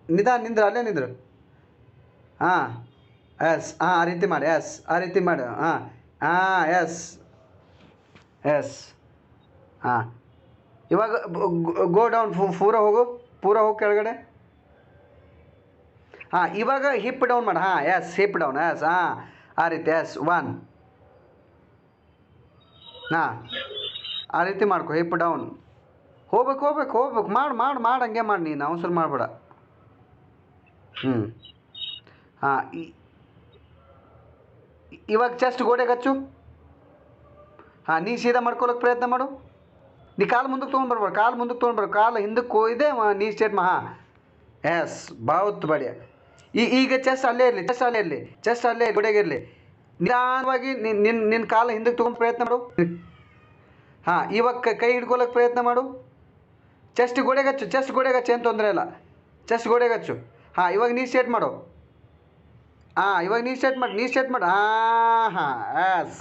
ನಿಂದ್ರು ಅಲ್ಲೇ ನಿಂದ್ರು. ಹಾಂ ಎಸ್, ಹಾಂ ಆ ರೀತಿ ಮಾಡಿ, ಎಸ್ ಆ ರೀತಿ ಮಾಡು, ಹಾಂ ಹಾಂ ಎಸ್ ಎಸ್ ಹಾಂ. ಇವಾಗ ಗೋ ಡೌನ್, ಪೂರ ಹೋಗು ಕೆಳಗಡೆ. ಹಾಂ ಇವಾಗ ಹಿಪ್ ಡೌನ್ ಮಾಡಿ, ಹಾಂ ಎಸ್ ಹಿಪ್ ಡೌನ್, ಎಸ್ ಹಾಂ ಆ ರೀತಿ, ಎಸ್ 1 ಹಾಂ ಆ ರೀತಿ ಮಾಡ್ಕೊ, ಹಿಪ್ ಡೌನ್. ಹೋಗ್ಬೇಕು ಮಾಡು ಹಂಗೆ ಮಾಡಿ, ನೀನು ಅವಸರ ಮಾಡಬೇಡ. ಹ್ಞೂ ಹಾಂ ಇವಾಗ ಚೆಸ್ಟ್ ಗೋಡೆಗೆ ಹಚ್ಚು. ಹಾಂ ನೀ ಸೀದಾ ಮಾಡ್ಕೊಳಕ್ಕೆ ಪ್ರಯತ್ನ ಮಾಡು. ನೀ ಕಾಲು ಮುಂದಕ್ಕೆ ತೊಗೊಂಡ್ಬರ್ಬೇಕು, ಕಾಲು ಹಿಂದಕ್ಕೆ ಹೋಯ್ದೆ ನೀ ಸ್ಟೇಟ್ ಹಾಂ ಎಸ್ ಬಾವುತ್ ಬಡಿಯ. ಈಗ ಚೆಸ್ಟ್ ಅಲ್ಲೇ ಇರಲಿ, ಚೆಸ್ಟ್ ಅಲ್ಲೇ ಗೋಡೆಗೆ ಇರಲಿ. ನಿಧಾನವಾಗಿ ನಿನ್ನ ಕಾಲು ಹಿಂದಕ್ಕೆ ತೊಗೊಂಡು ಪ್ರಯತ್ನ ಮಾಡು. ಹಾಂ ಇವಾಗ ಕೈ ಹಿಡ್ಕೊಳಕ್ಕೆ ಪ್ರಯತ್ನ ಮಾಡು. ಚೆಸ್ಟ್ ಗೋಡೆಗೆ ಹಚ್ಚು, ಏನು ತೊಂದರೆ ಇಲ್ಲ, ಚೆಸ್ಟ್ ಗೋಡೆಗೆ ಹಚ್ಚು. ಹಾಂ ಇವಾಗ ನೀ ಸ್ಟೇಟ್ ಮಾಡು. ಹಾಂ ಇವಾಗ ನೀ ಸ್ಟೇಟ್ ಮಾಡಿ, ಹಾಂ ಹಾಂ ಎಸ್